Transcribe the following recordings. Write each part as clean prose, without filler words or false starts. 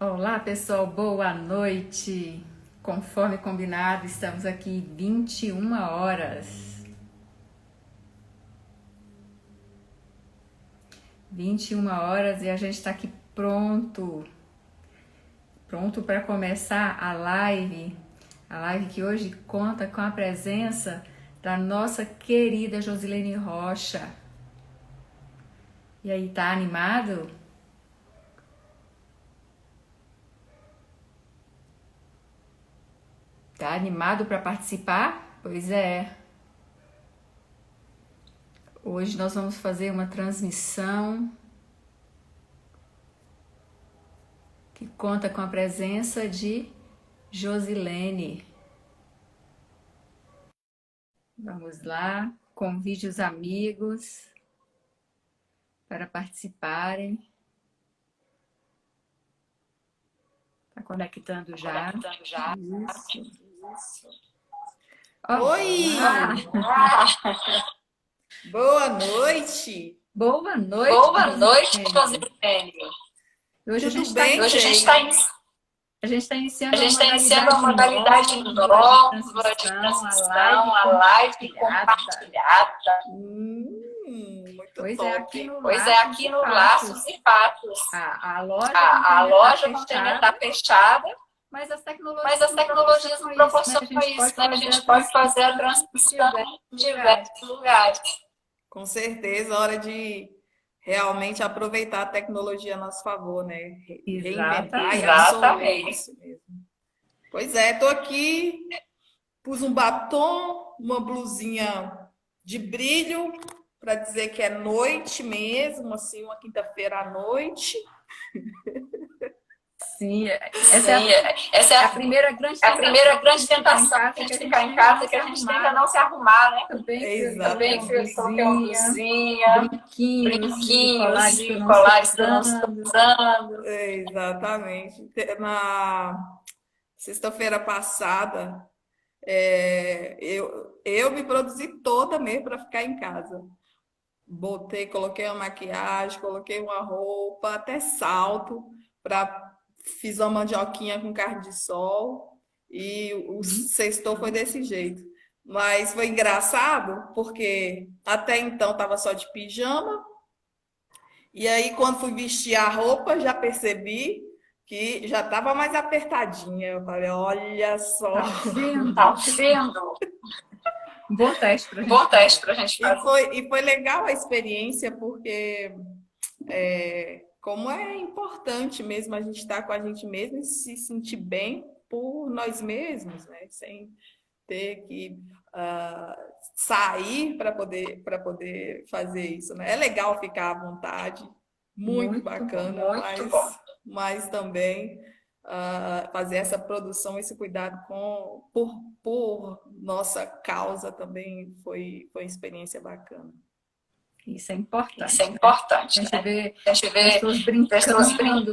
Olá, pessoal, boa noite. Conforme combinado, estamos aqui 21 horas. 21 horas e a gente está aqui pronto para começar a live. A live que hoje conta com a presença da nossa querida Josilene Rocha. E aí, tá animado? Tá animado para participar? Pois é. Hoje nós vamos fazer uma transmissão que conta com a presença de Josilene. Vamos lá, convide os amigos para participarem. Está conectando já. Isso. Oi! Boa noite! Boa noite, Boa noite, Josilene. Hoje Tudo bem, Hoje a gente está iniciando uma modalidade nova de transmissão, a live compartilhada. Muito Pois top. é, aqui no Laços e Fatos. A loja A loja não está fechada, mas as tecnologias nos proporcionam isso, né? A gente pode fazer a transmissão em diversos lugares. Com certeza, hora de realmente aproveitar a tecnologia a nosso favor, né? Reinventar e absorver isso mesmo. Pois é, tô aqui, pus um batom, uma blusinha de brilho, para dizer que é noite mesmo, assim, uma quinta-feira à noite. Sim, essa é a primeira grande tentação de ficar em casa, que a gente tenta não se arrumar, né? Também coloquei uma blusinha, brinquinhos e colares que eu não estou usando. Exatamente. Na sexta-feira passada, eu me produzi toda mesmo para ficar em casa. Coloquei uma maquiagem, coloquei uma roupa, até salto, fiz uma mandioquinha com carne de sol e o sextou foi desse jeito. Mas foi engraçado porque até então estava só de pijama e aí quando fui vestir a roupa já percebi que já estava mais apertadinha. Eu falei, olha só. Tá vendo? Bom teste pra gente fazer. E foi legal a experiência, porque como é importante mesmo a gente estar com a gente mesmo e se sentir bem por nós mesmos, né? Sem ter que sair para poder fazer isso, né? É legal ficar à vontade, muito bacana, mas também fazer essa produção, esse cuidado por nossa causa também foi uma experiência bacana. Isso é importante. A gente vê pessoas brincando,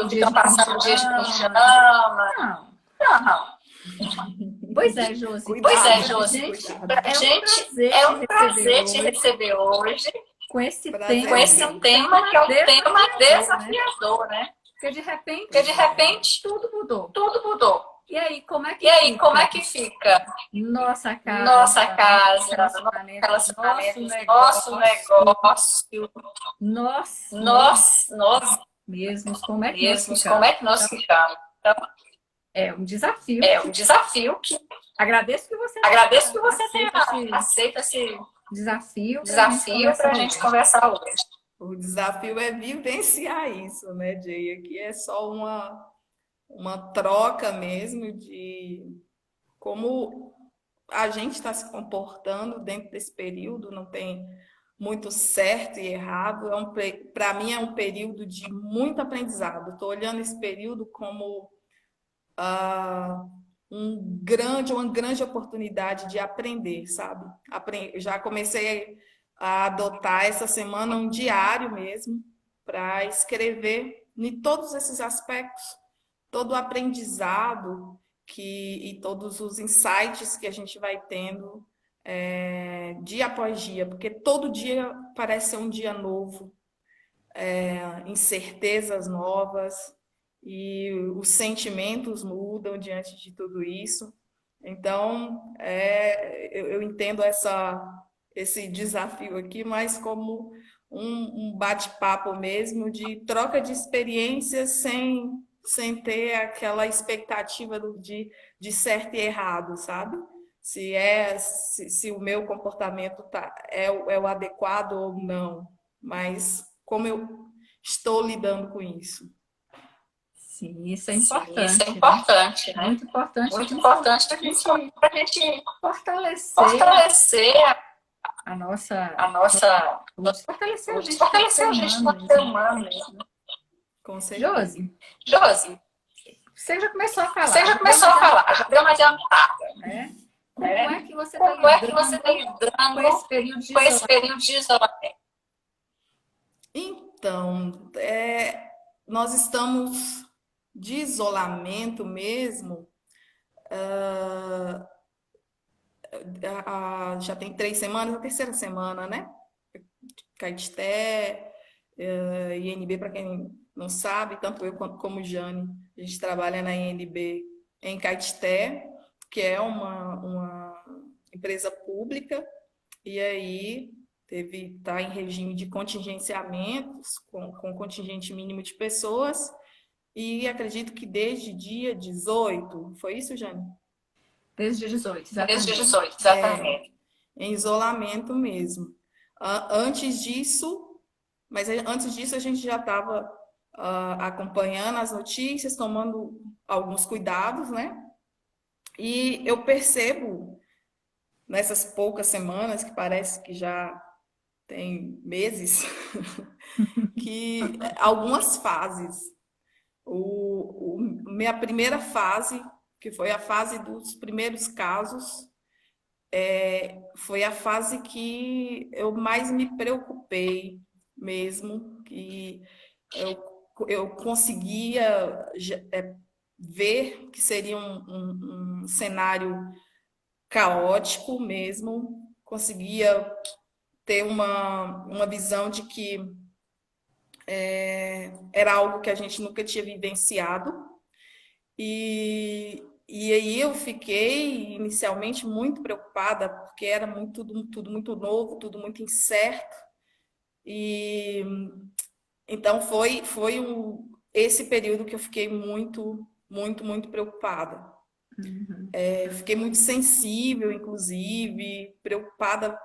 que estão passando dias de pijama. Não. Pois é, Josi. Pra gente é um prazer te receber hoje com esse tema que é um tema desafiador, né? Porque de repente tudo mudou. E aí, como é que fica? Nossa casa, relacionamento, nosso negócio, nós mesmos, como é que nós ficamos? Então, é um desafio. Que agradeço que você tenha aceito esse desafio para a gente conversar hoje. O desafio é vivenciar isso, né, Jay? Aqui é só uma troca mesmo de como a gente está se comportando dentro desse período, não tem muito certo e errado. Para mim é um período de muito aprendizado. Estou olhando esse período como uma grande oportunidade de aprender, sabe? Já comecei a adotar essa semana um diário mesmo para escrever em todos esses aspectos, todo o aprendizado e todos os insights que a gente vai tendo dia após dia, porque todo dia parece ser um dia novo, incertezas novas, e os sentimentos mudam diante de tudo isso. Então, eu entendo esse desafio aqui mais como um bate-papo mesmo, de troca de experiências sem ter aquela expectativa de certo e errado, sabe? Se o meu comportamento é o adequado ou não, mas como eu estou lidando com isso. Sim, isso é Sim, importante, isso é né? importante, né? Muito importante, Muito importante para a gente fortalecer a nossa, a nossa, fortalecer a gente como fortalecer ser a gente humano como ser mesmo. humano mesmo. Com certeza. Josi, Josi, você já começou a falar. você já começou a falar, já deu uma adiantada, né? Como é que você Como é que você está está lidando lidando com esse com período esse de isolamento? período de isolamento? Então, nós estamos de isolamento mesmo, já tem 3 semanas, a terceira semana, né? Caeté, INB, para quem não sabe, tanto eu quanto como Jane, a gente trabalha na INB em Caeté, que é uma empresa pública, e aí está em regime de contingenciamentos, com contingente mínimo de pessoas, e acredito que desde dia 18, foi isso, Jane? Desde 18, Desde exatamente. 18, exatamente. Em isolamento mesmo. Antes disso, a gente já estava acompanhando as notícias, tomando alguns cuidados, né? E eu percebo nessas poucas semanas, que parece que já tem meses, que algumas fases. Minha primeira fase, que foi a fase dos primeiros casos, foi a fase que eu mais me preocupei mesmo, que eu conseguia ver que seria um cenário caótico mesmo, conseguia ter uma visão de que era algo que a gente nunca tinha vivenciado. E aí eu fiquei inicialmente muito preocupada, porque era tudo muito novo, tudo muito incerto. E então esse período que eu fiquei muito, muito, muito preocupada. Uhum. Fiquei muito sensível, inclusive, preocupada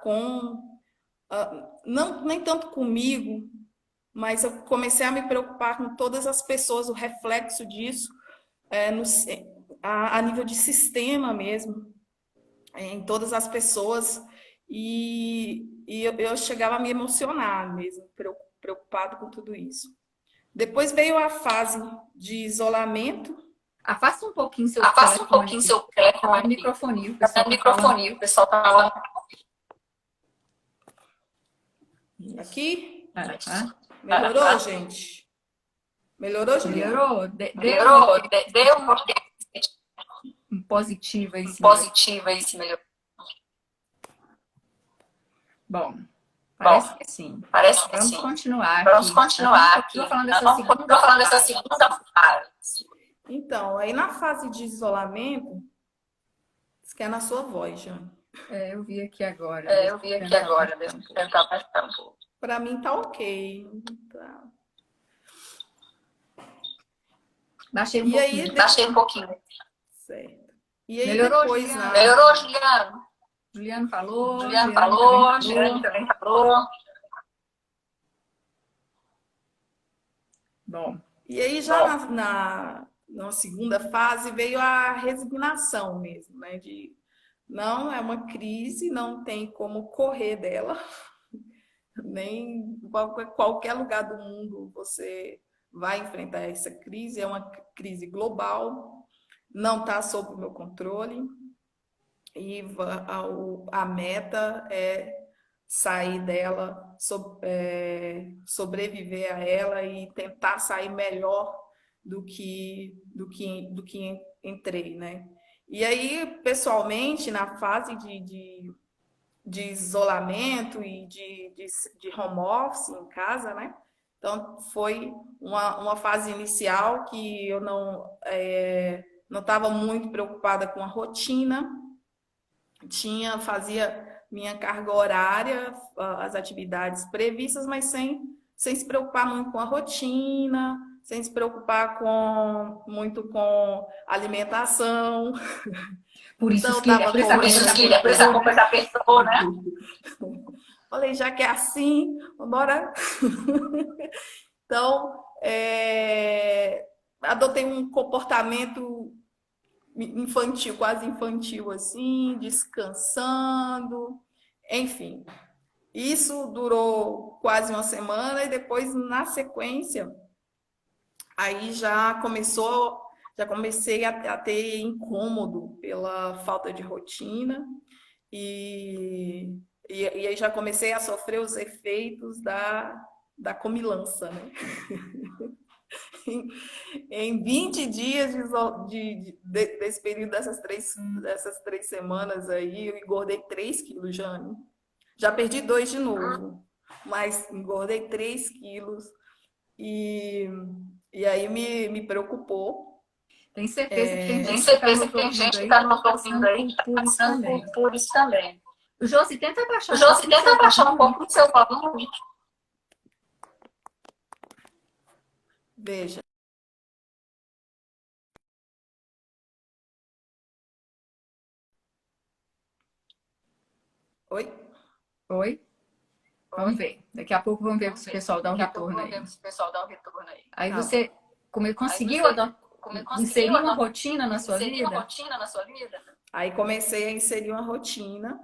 não nem tanto comigo, mas eu comecei a me preocupar com todas as pessoas, o reflexo disso a nível de sistema mesmo, em todas as pessoas, e eu chegava a me emocionar mesmo, preocupado com tudo isso. Depois veio a fase de isolamento. Afasta um pouquinho seu Afasta um pouquinho seu telefone. Tá microfonia, o Tá microfonia, o pessoal tá falando. Aqui? Tá? Melhorou, gente? Melhorou, Juliana? Melhorou? Melhorou? Deu um positivo aí. Positivo aí, se melhorou. Bom, parece que sim. Parece que Vamos sim. continuar Vamos aqui. continuar aqui. Estou falando dessa segunda fase. Então, aí na fase de isolamento, isso que é na sua voz, Jane. Eu vi aqui agora. Eu vi aqui agora, deixa eu tentar apertar um pouco. Para mim tá ok. Tá. Baixei um pouquinho. Baixei um pouquinho. Certo. E aí melhorou, depois Juliana? Melhorou, Juliana? Juliana falou. Juliana também falou. Bom. E aí já na segunda fase veio a resignação mesmo, né? Não é uma crise, não tem como correr dela. Nem em qualquer lugar do mundo você vai enfrentar essa crise. É uma crise global, não está sob o meu controle. E a meta é sair dela, sobreviver a ela e tentar sair melhor do que entrei, né? E aí, pessoalmente, na fase de isolamento e de home office em casa, né? Então, foi uma fase inicial que eu não estava muito preocupada com a rotina, fazia minha carga horária, as atividades previstas, mas sem se preocupar muito com a rotina, sem se preocupar muito com alimentação. Por isso Então, eu que tava por isso a coisa Por isso a coisa apertou, né? Falei, já que é assim, bora. Então, adotei um comportamento infantil, quase infantil assim, descansando, enfim. Isso durou quase uma semana e depois, na sequência, aí já comecei a ter incômodo pela falta de rotina e aí já comecei a sofrer os efeitos da comilança, né? Em 20 dias desse período dessas três semanas aí, eu engordei 3 quilos, Jane. Já perdi 2 de novo, mas engordei 3 quilos e aí me preocupou. Tem certeza que tem Tem gente que está certeza nos que tem ouvindo gente que aí está que está nos ouvindo passando aí que está por isso passando também. por isso também. Josi, tenta abaixar um Josi, pouquinho tenta seu abaixar um volume. pouco o seu volume. Veja. Oi? Oi? Vamos ver. Daqui a pouco vamos ver se o pessoal dá um retorno aí. O pessoal dá um retorno aí. Aí Tá. você conseguiu inserir uma rotina na sua Inserir uma vida? rotina na sua vida? Aí comecei a inserir uma rotina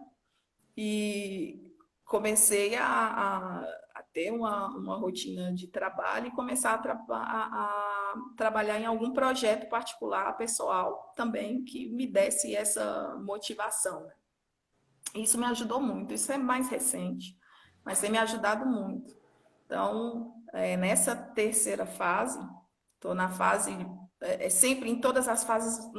e comecei a ter uma rotina de trabalho e começar a trabalhar em algum projeto particular, pessoal, também, que me desse essa motivação. Isso me ajudou muito, isso é mais recente, mas tem me ajudado muito. Então, nessa terceira fase, estou na fase, sempre em todas as fases,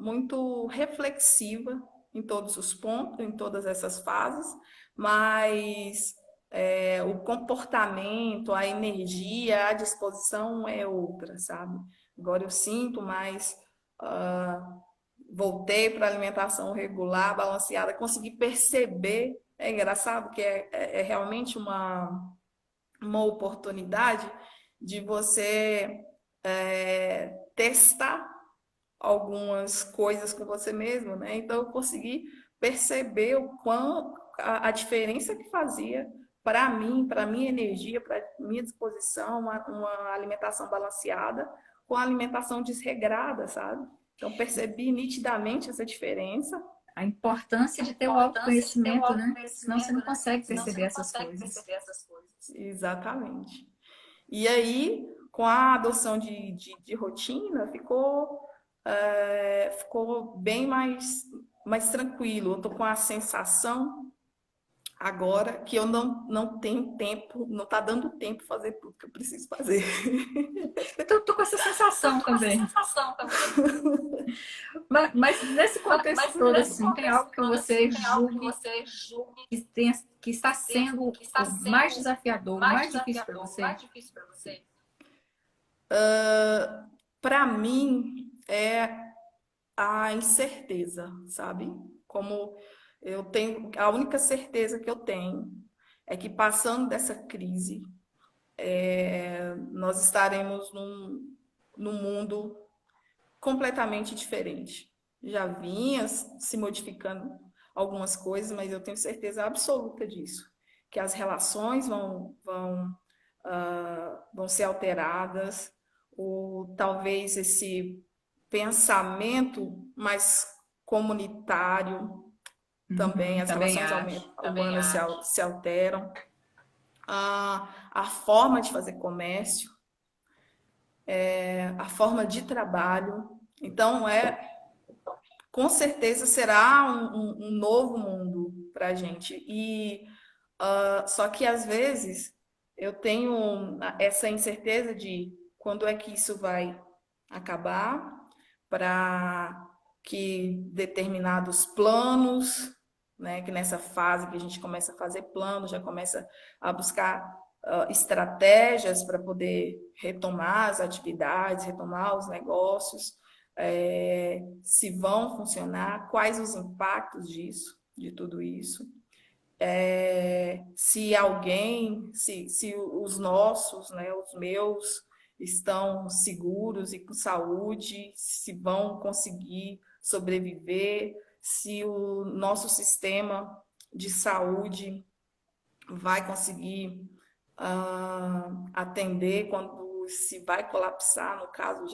muito reflexiva, em todos os pontos, em todas essas fases, mas o comportamento, a energia, a disposição é outra, sabe? Agora eu sinto mais, voltei para a alimentação regular, balanceada, consegui perceber, é engraçado que é realmente uma oportunidade de você testar algumas coisas com você mesmo, né? Então eu consegui perceber a diferença que fazia para mim, para minha energia, para minha disposição, uma alimentação balanceada com a alimentação desregrada, sabe? Então percebi nitidamente essa diferença. A importância de ter o autoconhecimento, né? Senão você não consegue perceber essas coisas. Exatamente. E aí, com a adoção de rotina, ficou bem mais tranquilo. Eu estou com a sensação agora que eu não tenho tempo, não está dando tempo fazer tudo que eu preciso fazer. Eu tô com essa sensação também. Mas nesse contexto todo, assim, tem algo que você julgue que está sendo o mais desafiador, o mais difícil para você? Para mim, é a incerteza, sabe? Como eu tenho, a única certeza que eu tenho é que passando dessa crise, nós estaremos num mundo completamente diferente. Já vinha se modificando algumas coisas, mas eu tenho certeza absoluta disso, que as relações vão ser alteradas, ou talvez esse pensamento mais comunitário também, as também relações acho. humanas se alteram, a forma de fazer comércio, a forma de trabalho. Então, com certeza será um novo mundo para a gente. Só que às vezes eu tenho essa incerteza de quando é que isso vai acabar, para que determinados planos, né, que nessa fase que a gente começa a fazer planos, já começa a buscar estratégias para poder retomar as atividades, retomar os negócios, se vão funcionar, quais os impactos disso, de tudo isso. Se alguém, se os nossos, né, os meus, estão seguros e com saúde, se vão conseguir sobreviver, se o nosso sistema de saúde vai conseguir atender quando se vai colapsar, no caso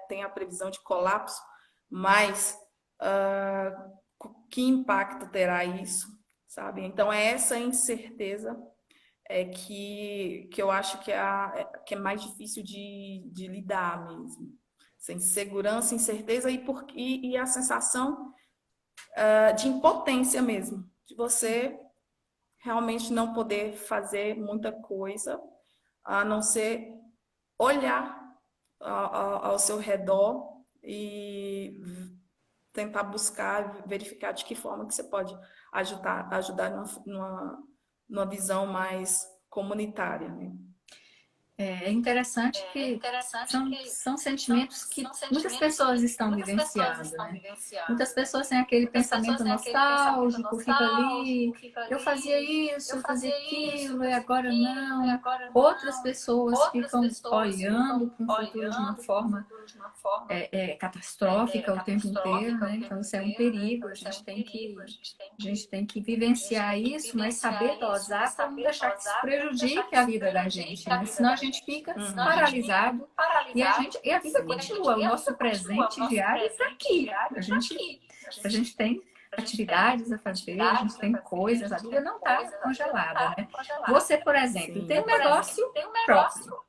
tem a previsão de colapso, mas que impacto terá isso, sabe? Então é essa incerteza que eu acho que é mais difícil de lidar mesmo. Sem segurança, incerteza e a sensação de impotência mesmo, de você realmente não poder fazer muita coisa, a não ser olhar ao seu redor e tentar buscar, verificar de que forma que você pode ajudar numa visão mais comunitária, né? É interessante que são sentimentos que muitas pessoas estão vivenciando, né? Muitas pessoas têm aquele pensamento nostálgico, fica ali, eu fazia isso, eu fazia aquilo, e agora não. Outras pessoas ficam olhando para o futuro de uma forma catastrófica o tempo inteiro, né? Então isso é um perigo, a gente tem que vivenciar isso, mas saber dosar para não deixar que isso prejudique a vida da gente, né? Senão a gente fica paralisado e a vida continua. O nosso presente diário está aqui. A gente tem atividades a fazer, a gente tem coisas, a vida não está congelada, né? Você, por exemplo, tem um negócio próprio.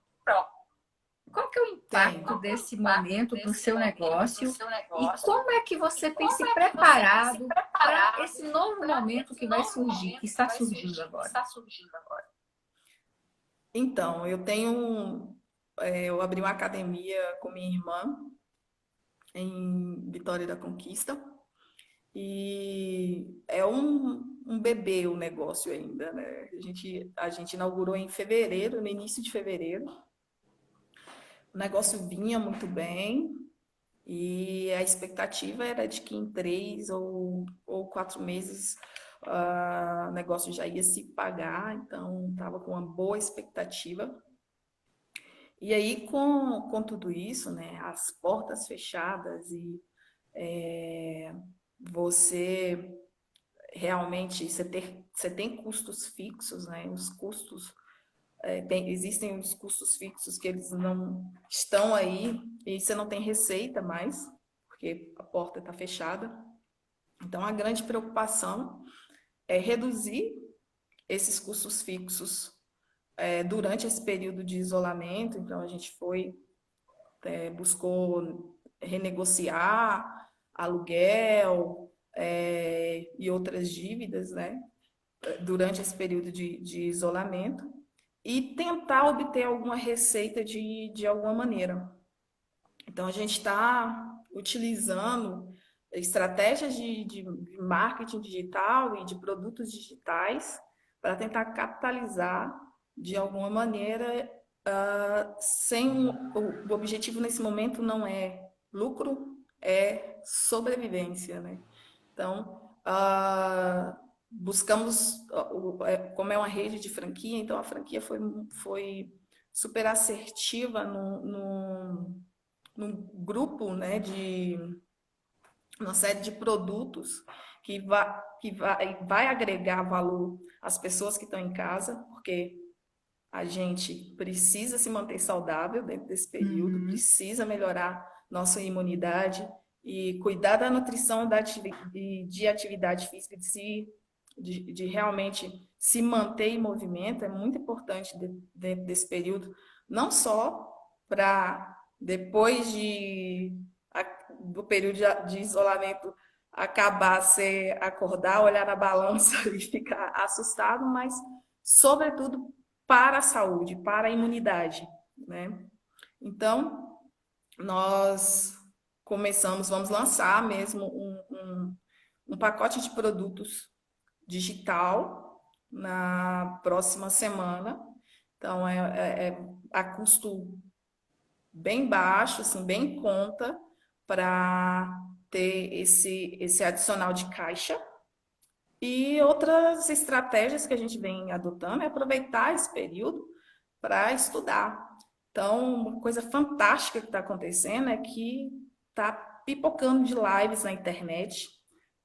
Qual que é o impacto desse momento para o seu negócio e como é que você tem se preparado para esse novo momento que vai surgir, que está surgindo agora? Então, eu abri uma academia com minha irmã em Vitória da Conquista e é um bebê o negócio ainda, né? A gente inaugurou em fevereiro, no início de fevereiro. O negócio vinha muito bem e a expectativa era de que em 3 ou 4 meses o negócio já ia se pagar, então estava com uma boa expectativa. E aí, com tudo isso, né, as portas fechadas e você realmente, você tem custos fixos, né, os custos, existem os custos fixos que eles não estão aí e você não tem receita mais, porque a porta está fechada. Então, a grande preocupação é reduzir esses custos fixos durante esse período de isolamento. Então, a gente buscou renegociar aluguel e outras dívidas, né, durante esse período de isolamento e tentar obter alguma receita de alguma maneira. Então, a gente está utilizando estratégias de marketing digital e de produtos digitais para tentar capitalizar de alguma maneira, o objetivo nesse momento não é lucro, é sobrevivência, né? Então, buscamos, como é uma rede de franquia, então a franquia foi super assertiva num grupo, né, de uma série de produtos que vai agregar valor às pessoas que estão em casa, porque a gente precisa se manter saudável dentro desse período, precisa melhorar nossa imunidade e cuidar da nutrição de atividade física, de realmente se manter em movimento, é muito importante dentro desse período, não só para depois do período de isolamento acabar, você acordar, olhar na balança e ficar assustado, mas sobretudo para a saúde, para a imunidade, né? Então, nós vamos lançar mesmo um pacote de produtos digital na próxima semana. Então, é a custo bem baixo, assim, bem em conta, para ter esse adicional de caixa. E outras estratégias que a gente vem adotando é aproveitar esse período para estudar. Então, uma coisa fantástica que está acontecendo é que está pipocando de lives na internet.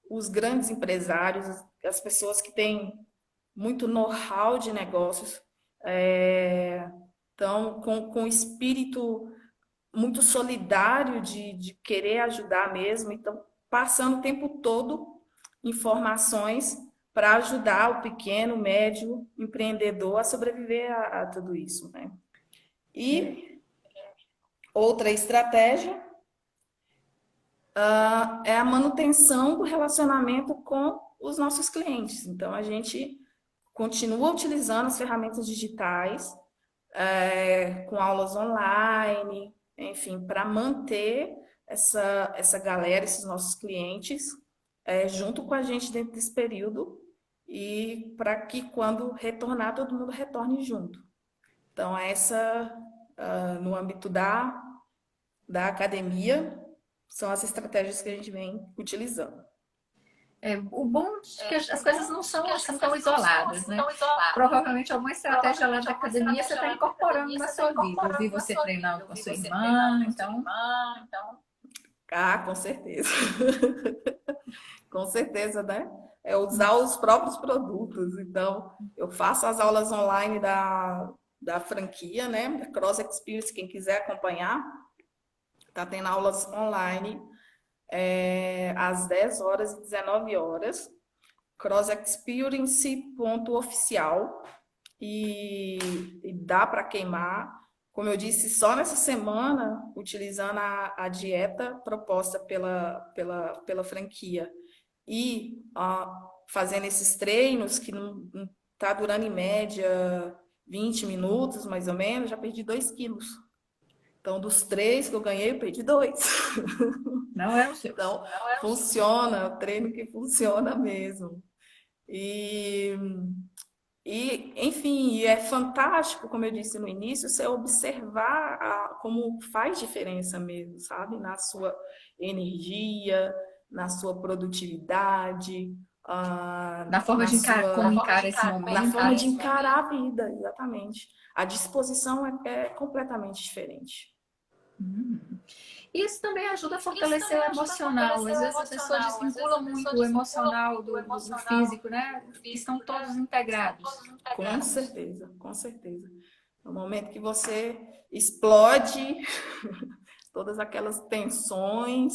Os grandes empresários, as pessoas que têm muito know-how de negócios, estão com um espírito muito solidário de querer ajudar mesmo. Então, passando o tempo todo informações para ajudar o pequeno, médio empreendedor a sobreviver a tudo isso, né? E outra estratégia é a manutenção do relacionamento com os nossos clientes. Então, a gente continua utilizando as ferramentas digitais, com aulas online, enfim, para manter essa galera, esses nossos clientes, junto com a gente dentro desse período e para que quando retornar, todo mundo retorne junto. Então, no âmbito da academia, são as estratégias que a gente vem utilizando. O bom é que as coisas não são assim tão isoladas, né? Provavelmente alguma estratégia lá da academia você está incorporando na sua vida. Eu vi você treinando com a sua irmã, então... Ah, com certeza. Com certeza, né? É usar os próprios produtos. Então, eu faço as aulas online da franquia, né? Da Cross Experience, quem quiser acompanhar, tá tendo aulas online às 10 horas e 19 horas. crossexperience.oficial e dá para queimar. Como eu disse, só nessa semana, utilizando a dieta proposta pela franquia e fazendo esses treinos que não está durando em média 20 minutos, mais ou menos, já perdi 2 quilos. Então, dos 3 que eu ganhei, eu perdi 2. Não é o seu. Então, funciona, é o treino que funciona mesmo. Enfim, é fantástico, como eu disse no início, você observar como faz diferença mesmo, sabe? Na sua energia, na sua produtividade, Na forma de como encara esse momento. na forma de encarar a vida, exatamente. A disposição é completamente diferente. Isso também ajuda a fortalecer o emocional. Às vezes a pessoa desvincula muito o emocional do físico, né? Que estão todos integrados. Com certeza, com certeza. No momento que você explode todas aquelas tensões,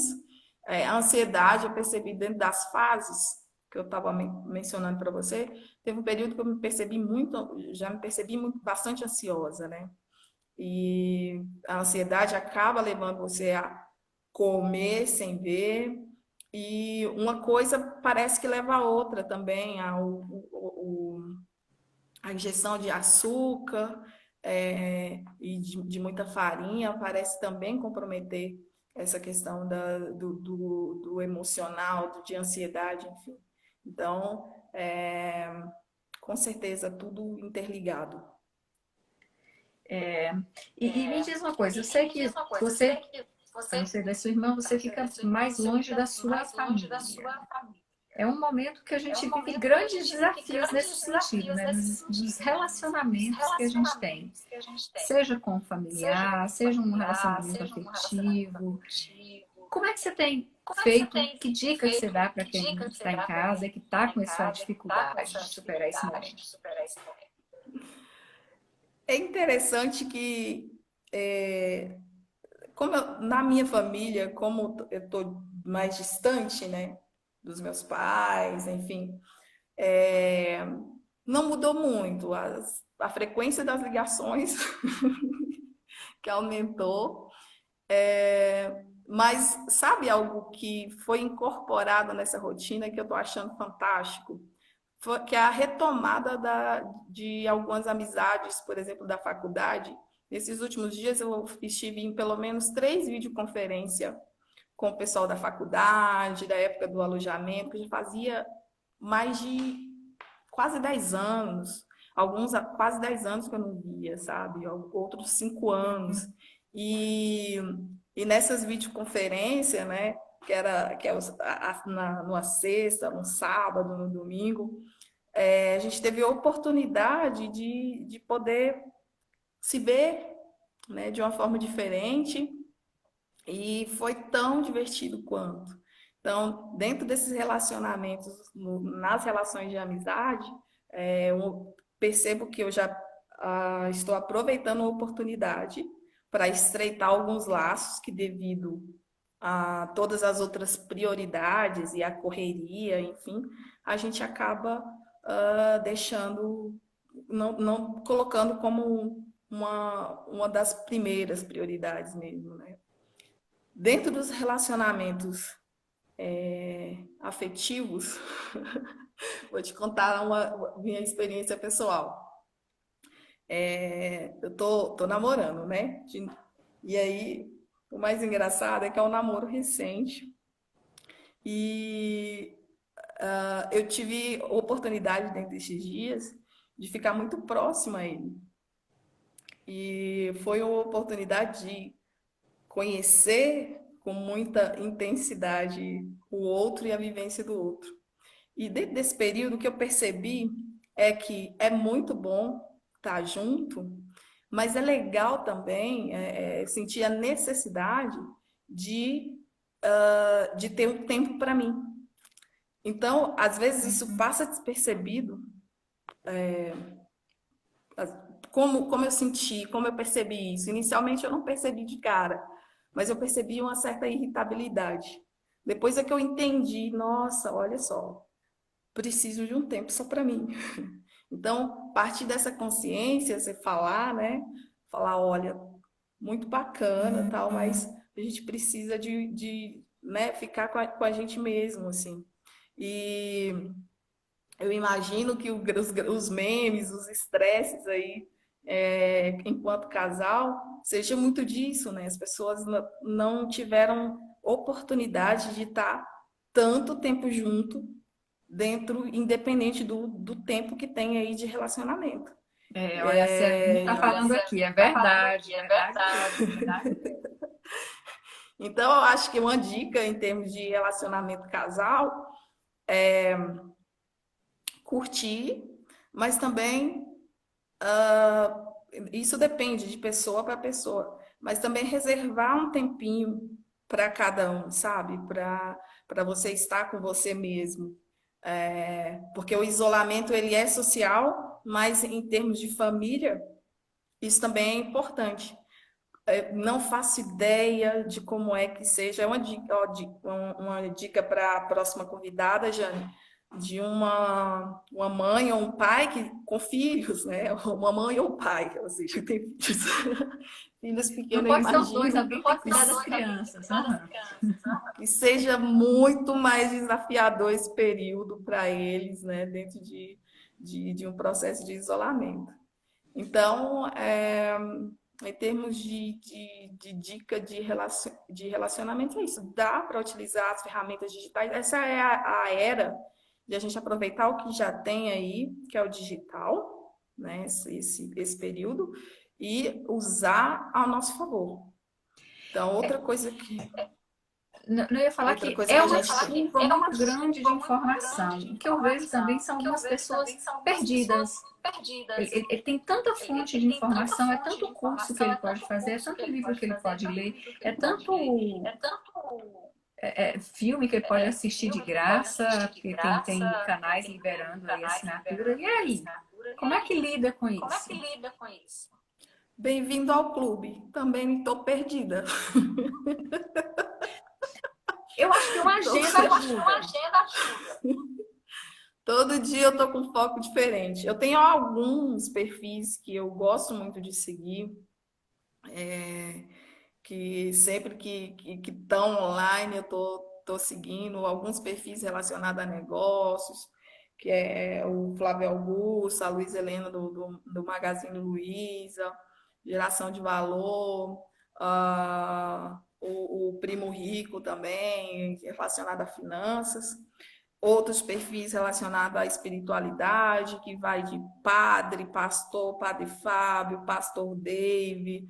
a ansiedade, eu percebi dentro das fases que eu estava mencionando para você, teve um período que eu já me percebi bastante ansiosa, né? E a ansiedade acaba levando você a comer sem ver, e uma coisa parece que leva a outra também, a ingestão de açúcar e de muita farinha parece também comprometer essa questão do emocional, de ansiedade, enfim. Então, com certeza, tudo interligado. E me diz uma coisa, eu sei que você, a não ser da sua irmã, você fica mais longe da sua família. É um momento que a gente vive grandes desafios nesse sentido, né? Nos relacionamentos que a gente tem. Seja com o familiar, seja um relacionamento afetivo. Como é que você tem feito? Que dica que você dá para quem está em casa e que está com essa dificuldade de superar esse momento? É interessante que, na minha família, como eu estou mais distante, né, dos meus pais, enfim, não mudou muito. A frequência das ligações que aumentou, mas sabe algo que foi incorporado nessa rotina que eu estou achando fantástico? Que é a retomada de algumas amizades, por exemplo, da faculdade. Nesses últimos dias eu estive em pelo menos 3 videoconferências com o pessoal da faculdade, da época do alojamento, que já fazia mais de quase 10 anos, alguns há quase 10 anos que eu não via, sabe? Outros 5 anos. E, e nessas videoconferências, né? Que é numa sexta, no sábado, no domingo, a gente teve a oportunidade de poder se ver, né, de uma forma diferente e foi tão divertido quanto. Então, dentro desses relacionamentos, nas relações de amizade, eu percebo que eu já estou aproveitando a oportunidade para estreitar alguns laços que, devido a todas as outras prioridades e a correria, enfim, a gente acaba deixando, não colocando como uma das primeiras prioridades mesmo, né? Dentro dos relacionamentos afetivos, vou te contar minha experiência pessoal. Eu tô namorando, né? E aí, o mais engraçado é que é um namoro recente e eu tive oportunidade dentro desses dias de ficar muito próxima a ele. E foi uma oportunidade de conhecer com muita intensidade o outro e a vivência do outro. E dentro desse período, o que eu percebi é que é muito bom estar junto, mas é legal também sentir a necessidade de ter um tempo para mim. Então, às vezes isso passa despercebido, como eu senti, como eu percebi isso. Inicialmente eu não percebi de cara, mas eu percebi uma certa irritabilidade. Depois é que eu entendi, nossa, olha só, preciso de um tempo só para mim. Então, partir dessa consciência, você falar, né? Falar, olha, muito bacana, tal, mas a gente precisa né, ficar com a gente mesmo, assim. E eu imagino que os memes, os estresses aí, enquanto casal, seja muito disso, né? As pessoas não tiveram oportunidade de estar tanto tempo junto, independente do tempo que tem aí de relacionamento. Olha, a Serginha está falando aqui, é verdade, verdade mesmo. Então, eu acho que uma dica em termos de relacionamento casal é curtir, mas também isso depende de pessoa para pessoa, mas também reservar um tempinho para cada um, sabe? Para você estar com você mesmo. Porque o isolamento ele é social, mas em termos de família, isso também é importante. Não faço ideia de como é que seja. É uma dica, uma dica para a próxima convidada, Jane, de uma mãe ou um pai com filhos, né? Uma mãe ou um pai, ou seja, tem filhos, filhos Não pequenos, eu pode ser os dois, imagino alguém tem que cuidar das crianças. que seja muito mais desafiador esse período para eles, né? Dentro de um processo de isolamento. Então, em termos de dica de relacionamento, é isso. Dá para utilizar as ferramentas digitais. Essa é a era de a gente aproveitar o que já tem aí, que é o digital, né? Esse período, e usar ao nosso favor. Então, outra coisa que. Não, eu ia falar Outra que coisa que é a uma gente. chuva muito grande de informação. O que eu vejo também são algumas pessoas perdidas. Ele tem tanta fonte de informação, é tanto curso que ele pode fazer, é tanto livro que ele pode ler, é tanto filme que ele pode assistir de graça, porque tem canais liberando aí assinatura. E aí? Como é que lida com isso? Bem-vindo ao clube. Também estou perdida. Eu acho que uma agenda ajuda. Todo dia eu tô com um foco diferente. Eu tenho alguns perfis que eu gosto muito de seguir, que sempre que estão online eu tô seguindo alguns perfis relacionados a negócios, que é o Flávio Augusto, a Luiz Helena do Magazine Luiza, Geração de Valor, o Primo Rico também, relacionado a finanças. outros perfis relacionados à espiritualidade, que vai de padre, pastor, padre Fábio, pastor Dave,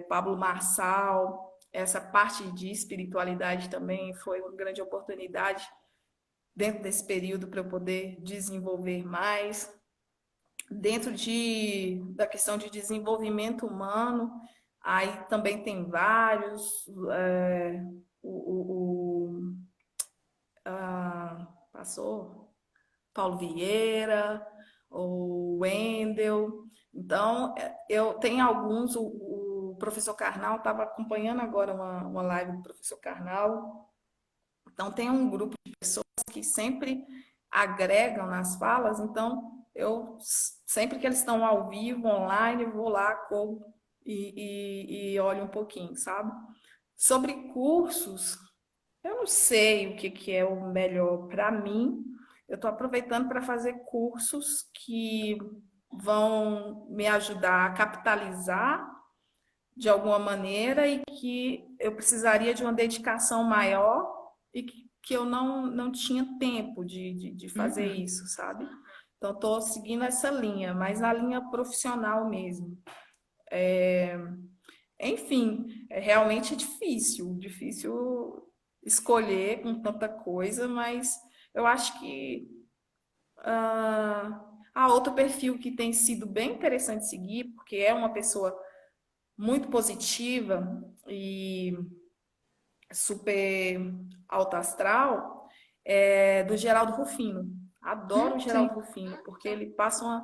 Pablo Marçal. Essa parte de espiritualidade também foi uma grande oportunidade dentro desse período para eu poder desenvolver mais. Dentro da questão de desenvolvimento humano, aí também tem vários, passou Paulo Vieira, o Wendel. Então, eu tenho alguns, o professor Karnal estava acompanhando agora uma live do professor Karnal. Então, tem um grupo de pessoas que sempre agregam nas falas, então eu sempre que eles estão ao vivo, online, vou lá, corro e olho um pouquinho, sabe? Sobre cursos, eu não sei o que é o melhor para mim. Eu estou aproveitando para fazer cursos que vão me ajudar a capitalizar de alguma maneira e que eu precisaria de uma dedicação maior e que eu não tinha tempo de fazer isso, sabe? Então, estou seguindo essa linha, mas na linha profissional mesmo. Enfim, realmente difícil escolher com tanta coisa, mas eu acho que outro perfil que tem sido bem interessante seguir, porque é uma pessoa muito positiva e super alto astral, é do Geraldo Rufino. Adoro o Geraldo Rufino, porque ele passa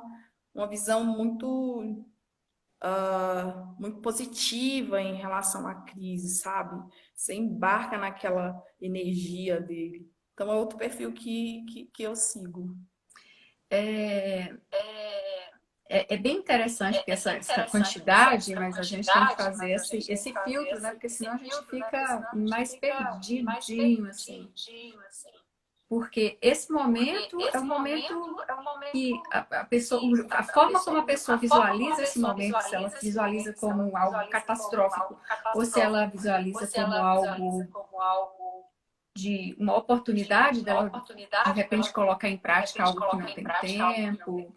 uma visão muito positiva em relação à crise, sabe? Você embarca naquela energia dele. Então é outro perfil que eu sigo. É bem interessante porque essa quantidade, mas a gente tem que fazer esse filtro, né? Porque senão a gente fica mais perdidinho, assim. Porque esse momento é um momento que a forma como a pessoa visualiza esse momento, se ela visualiza como algo catastrófico ou se ela visualiza como algo de uma oportunidade dela, de repente, colocar em prática algo que não tem tempo,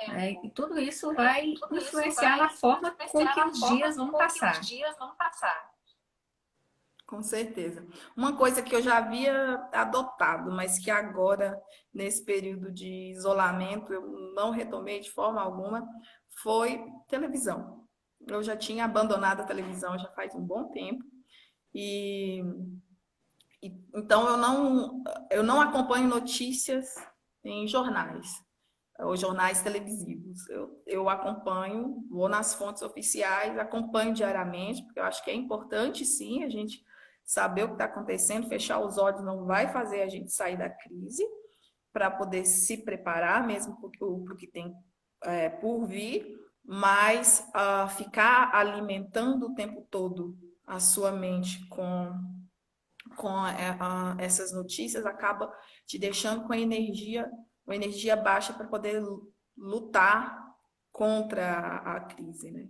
né? E tudo isso vai influenciar na forma com que os dias vão passar. Com certeza. Uma coisa que eu já havia adotado, mas que agora, nesse período de isolamento, eu não retomei de forma alguma, foi televisão. Eu já tinha abandonado a televisão já faz um bom tempo. Então, eu não acompanho notícias em jornais, ou jornais televisivos. Eu acompanho, vou nas fontes oficiais, acompanho diariamente, porque eu acho que é importante, sim, a gente saber o que está acontecendo, fechar os olhos não vai fazer a gente sair da crise, para poder se preparar mesmo para o que tem por vir, mas ficar alimentando o tempo todo a sua mente com essas notícias acaba te deixando com uma energia baixa para poder lutar contra a crise, né?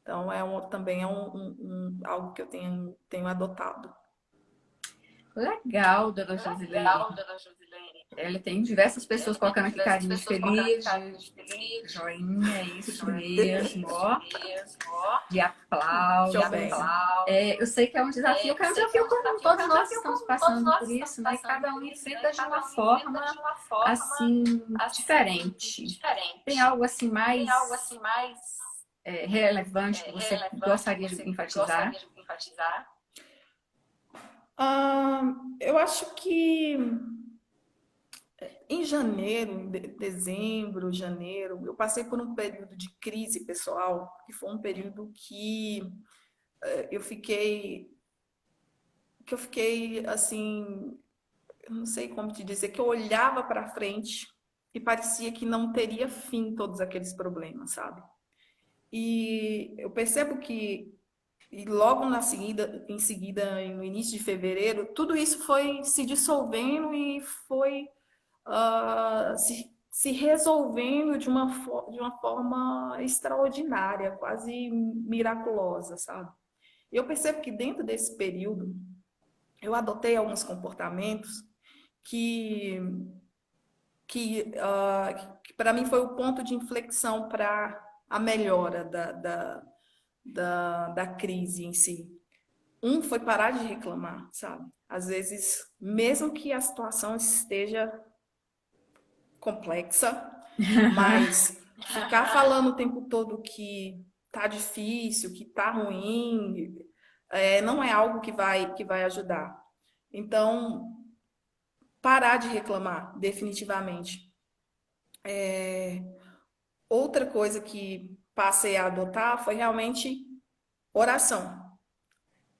Então, também é algo que eu tenho adotado. Legal, dona Josilene. Ele tem diversas pessoas colocando aqui carinho feliz, joinha, isso mesmo, ó, de aplauso. Eu sei que é um desafio como todos nós estamos passando por isso, né? Cada um enfrenta de uma forma, assim, diferente. Tem algo assim mais relevante que você gostaria de enfatizar? Eu acho que em janeiro, dezembro, janeiro, eu passei por um período de crise pessoal, que foi um período que eu fiquei assim, eu não sei como te dizer, que eu olhava para frente e parecia que não teria fim todos aqueles problemas, sabe? E eu percebo que logo em seguida, no início de fevereiro, tudo isso foi se dissolvendo e foi se resolvendo de uma forma extraordinária, quase miraculosa, sabe? Eu percebo que dentro desse período eu adotei alguns comportamentos que, que para mim foi o ponto de inflexão para a melhora da crise em si. Um foi parar de reclamar, sabe? Às vezes, mesmo que a situação esteja complexa, mas ficar falando o tempo todo que tá difícil, que tá ruim, não é algo que vai ajudar. Então, parar de reclamar, definitivamente. Outra coisa que passei a adotar foi realmente oração.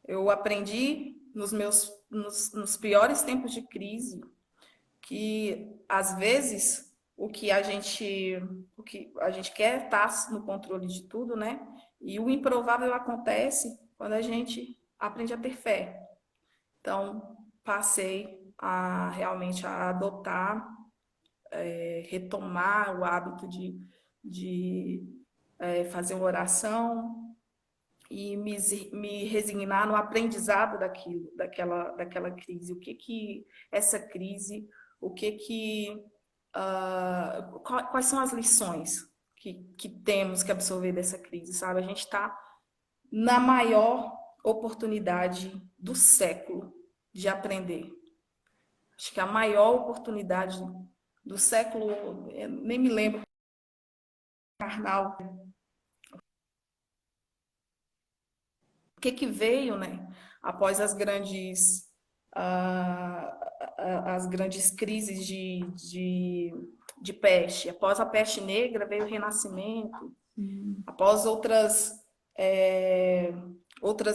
Eu aprendi nos piores tempos de crise que às vezes o que a gente quer estar no controle de tudo, né? E o improvável acontece quando a gente aprende a ter fé. Então, passei a realmente a adotar, retomar o hábito de fazer uma oração e me resignar no aprendizado daquela crise. O que que essa crise, o que que, quais são as lições que temos que absorver dessa crise, sabe? A gente está na maior oportunidade do século de aprender. Acho que a maior oportunidade do século, nem me lembro, carnal. O que veio, né? Após as grandes crises de peste. Após a peste negra veio o renascimento. Após outras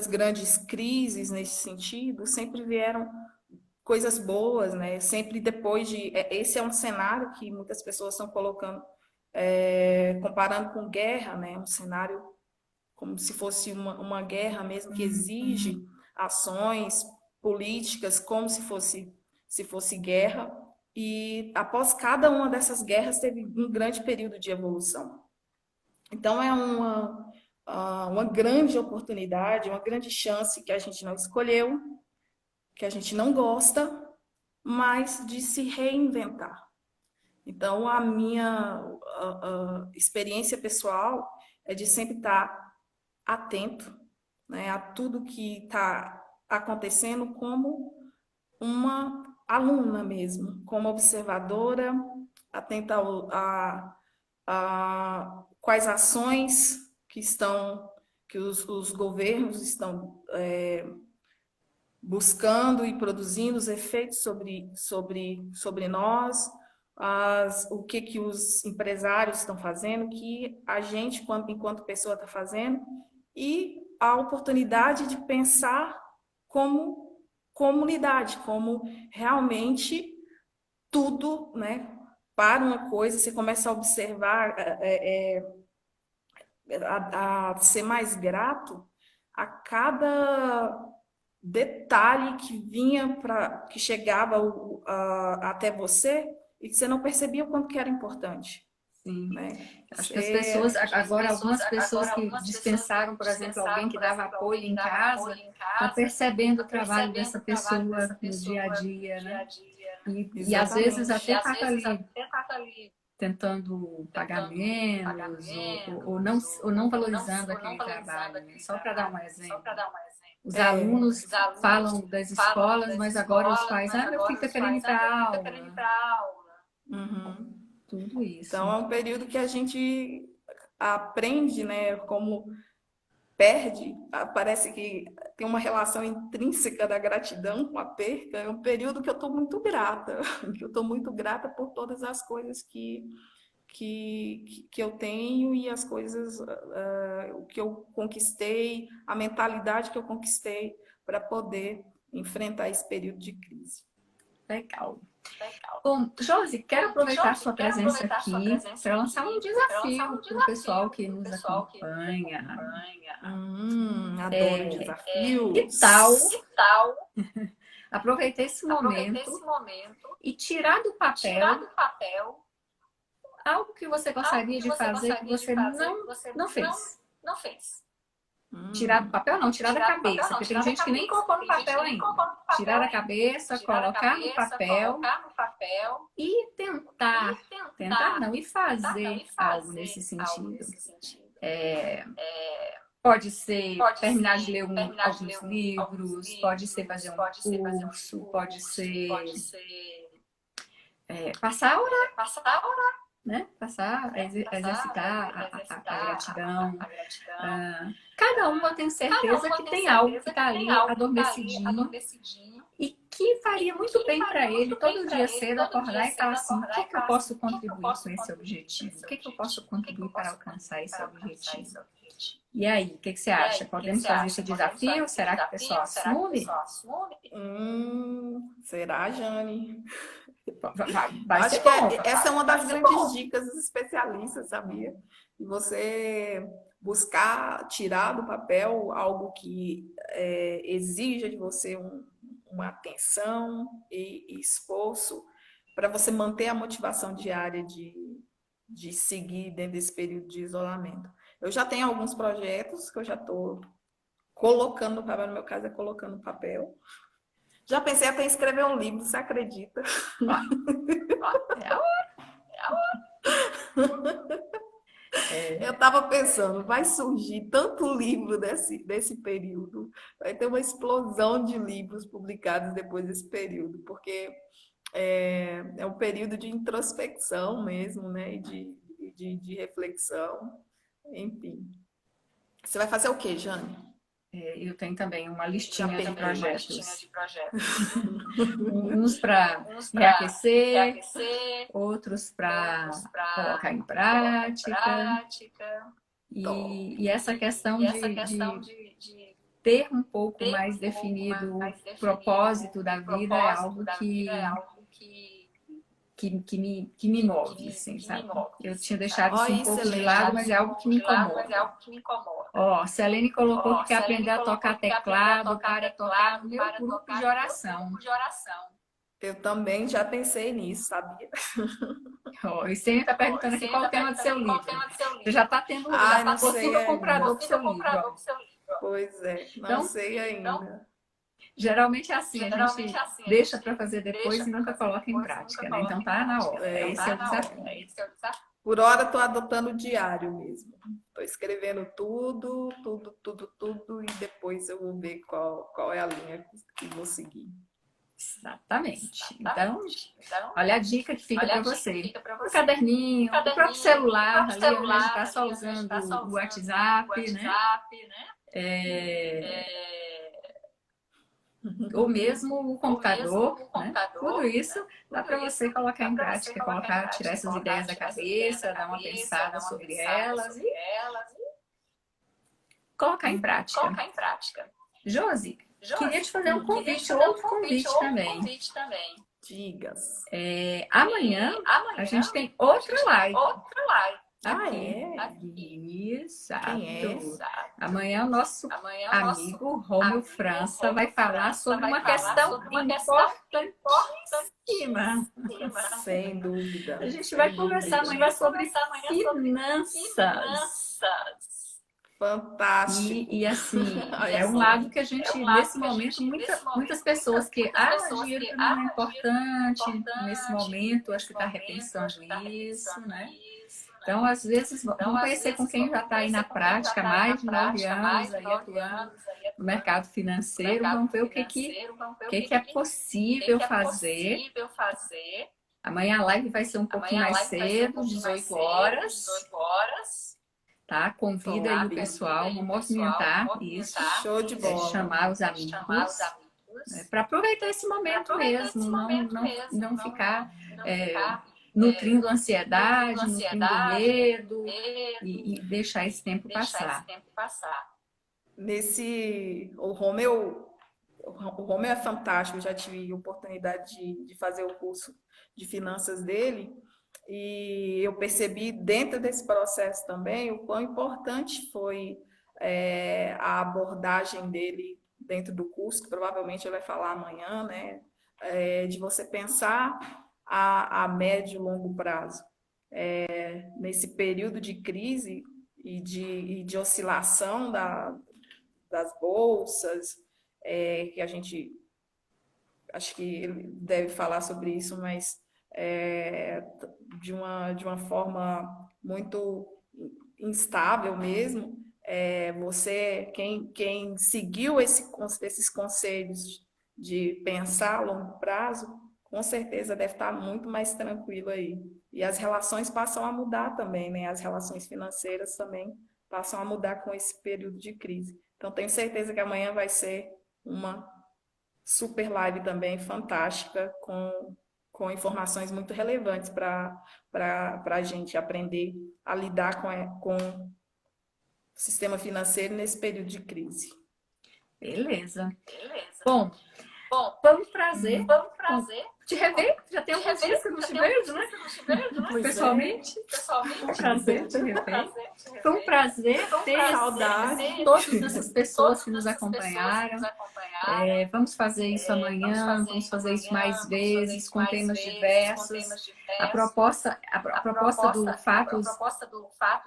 grandes crises nesse sentido, sempre vieram coisas boas, né? Sempre depois de... Esse é um cenário que muitas pessoas estão colocando, comparando com guerra, né? Um cenário como se fosse uma guerra mesmo, que exige ações políticas, como se fosse guerra. E após cada uma dessas guerras, teve um grande período de evolução. Então, é uma grande oportunidade, uma grande chance que a gente não escolheu, que a gente não gosta, mas de se reinventar. Então, a minha experiência pessoal é de sempre estar atento, né, a tudo que está acontecendo como uma aluna mesmo, como observadora, atenta a quais ações que os governos estão buscando e produzindo os efeitos sobre nós, o que os empresários estão fazendo, que a gente, enquanto pessoa, está fazendo, e a oportunidade de pensar como comunidade, como realmente tudo, né? Para uma coisa, você começa a observar, a ser mais grato a cada detalhe que que chegava até você e que você não percebia o quanto que era importante. Sim. Né? Acho que as pessoas, agora algumas pessoas que dispensaram, por exemplo, alguém que dava apoio em casa, está percebendo o trabalho dessa pessoa no dia a dia, né? E às vezes até está ali tentando pagar menos, ou não valorizando aquele trabalho, né? Só para dar um exemplo. Os alunos falam das escolas, mas agora os pais, meu filho está querendo ir para aula. Uhum. Tudo isso. Então, é um período que a gente aprende, né, como perde, parece que tem uma relação intrínseca da gratidão com a perca. É um período que eu estou muito grata, que eu estou muito grata por todas as coisas que eu tenho e as coisas que eu conquistei, a mentalidade que eu conquistei para poder enfrentar esse período de crise. Legal. Bom, Josi, quero aproveitar a sua presença aqui para lançar um desafio para o pessoal que nos acompanha. Adoro desafios. Que tal aproveitar esse momento e tirar do papel algo que você gostaria de fazer que você não fez? Tirar do papel não, tirar da cabeça, porque tem gente que nem colocou no papel ainda. Tirar da cabeça, colocar no papel e tentar não, e fazer algo nesse sentido. Pode ser terminar de ler alguns livros, pode ser fazer um curso, pode ser passar a orar, né? Passar a exercitar a gratidão. Cada um eu tenho certeza que tem algo que está ali adormecidinho e que faria muito bem para ele todo dia cedo acordar e falar assim: o que é que eu posso contribuir com esse objetivo? O que é que eu posso contribuir para alcançar esse objetivo? E aí, o que você acha? Podemos fazer esse desafio? Será que o pessoal assume? Será, Jane? Vai ser Acho que bom. essa é uma das grandes dicas dos especialistas, sabia? Você buscar tirar do papel algo que exija de você uma atenção e esforço para você manter a motivação diária de seguir dentro desse período de isolamento. Eu já tenho alguns projetos que eu já estou colocando no papel, no meu caso é colocando no papel. Já pensei até em escrever um livro, você acredita? Eu estava pensando, vai surgir tanto livro desse período, vai ter uma explosão de livros publicados depois desse período, porque é um período de introspecção mesmo, né? E de reflexão, enfim. Você vai fazer o quê, Jane? Eu tenho também uma listinha de projetos. Uns para reaquecer, outros para colocar em prática. E essa questão de ter um pouco mais definido o propósito da vida é algo que me move, assim, sabe? Eu tinha deixado isso um pouco de lado, mas é algo que me incomoda. Ó, Selene colocou que quer aprender a tocar teclado para tocar no meu grupo de oração. Eu também já pensei nisso, sabia? Ó, e você está perguntando aqui qual é o tema do seu livro. Você já está tendo um possível comprador do seu livro. Ó. Pois é, não sei ainda. Geralmente é assim, a gente deixa para fazer depois e nunca coloca em prática, né? Então tá na hora, esse é o desafio. Por hora estou adotando o diário mesmo. Estou escrevendo tudo, e depois eu vou ver qual é a linha que vou seguir. Exatamente. Então, olha a dica que fica para você. O caderninho, o próprio celular, ali onde a gente está só usando o WhatsApp, né? Ou mesmo o computador, né? Tudo isso dá para você colocar em prática, tirar essas ideias da cabeça, dar uma pensada sobre elas e colocar em prática. Josi, queria te fazer um convite, outro convite também. Digas. Amanhã a gente tem outra live. Aqui. Exato. Quem é? Amanhã o nosso amigo Romeu França vai falar sobre uma questão importantíssima. Sem dúvida. A gente vai conversar amanhã sobre finanças. Fantástico. E assim, é um lado que a gente, nesse momento, muitas pessoas que dinheiro para mim é importante, nesse momento, acho que está repensando isso, né? Então, às vezes, vamos conhecer com quem já está aí na prática, há mais de 9 anos, aí atuando no mercado financeiro, vamos ver o que é possível fazer. Amanhã a live vai ser um pouquinho mais cedo, 18 horas. Tá? Convida aí o pessoal, vamos movimentar isso. Show de bola. Chamar os amigos. Para aproveitar esse momento mesmo, não ficar nutrindo ansiedade, nutrindo medo e deixar esse tempo passar. O Romeu é fantástico, eu já tive oportunidade de fazer o curso de finanças dele e eu percebi dentro desse processo também o quão importante foi a abordagem dele dentro do curso, que provavelmente ele vai falar amanhã, né? De você pensar a médio e longo prazo. Nesse período de crise e de oscilação das bolsas, que a gente, acho que ele deve falar sobre isso, mas de uma forma muito instável mesmo. Quem seguiu esses conselhos de pensar a longo prazo, com certeza deve estar muito mais tranquilo aí. E as relações passam a mudar também, né? As relações financeiras também passam a mudar com esse período de crise. Então, tenho certeza que amanhã vai ser uma super live também, fantástica, com informações muito relevantes para a gente aprender a lidar com o sistema financeiro nesse período de crise. Beleza. Beleza. Bom, foi um prazer te rever. Já tem alguns dias que eu não te vejo, né? Pessoalmente. Foi um prazer te rever. Foi um prazer ter Saudade. todas essas pessoas que nos acompanharam. Vamos fazer isso amanhã, vamos fazer isso mais vezes, com temas diversos. A proposta do Fatos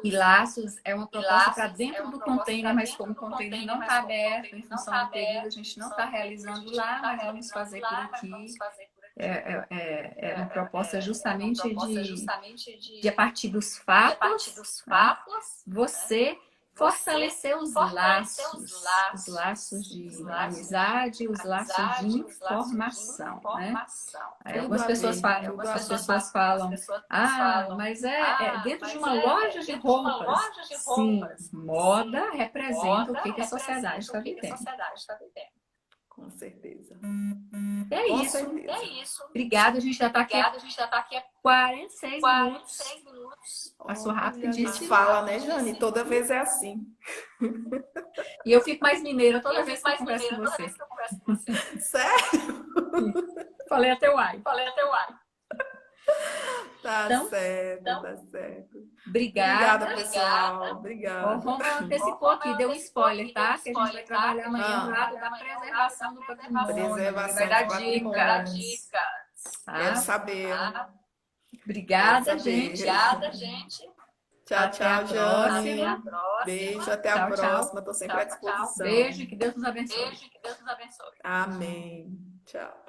e Laços é uma proposta para dentro do container, mas como o container não está aberto, em função do período, a gente não está realizando lá, mas vamos fazer por aqui. É uma proposta justamente de a partir dos fatos, né, você fortalecer os laços de amizade, os laços de informação, né? Algumas pessoas falam, mas dentro de uma loja de roupas. Sim, moda representa o que a sociedade está vivendo. Com certeza. É isso. Obrigada, a gente já está aqui há 46 minutos. Passou rapidíssimo. Fala, né, Jane? Toda vez é assim. E eu fico mais mineira toda vez que eu converso com você. Sério? Falei até o ai. Tá certo. Obrigada, pessoal. Obrigada. O Roma antecipou aqui, deu um spoiler, tá? Que a gente vai trabalhar amanhã do lado da preservação do patrimônio. Vai dar dicas. Quero saber. Obrigada, gente. Tchau, Jane. Beijo, até a Tchau. próxima. Estou sempre à disposição. Beijo, que Deus nos abençoe. Amém. Tchau.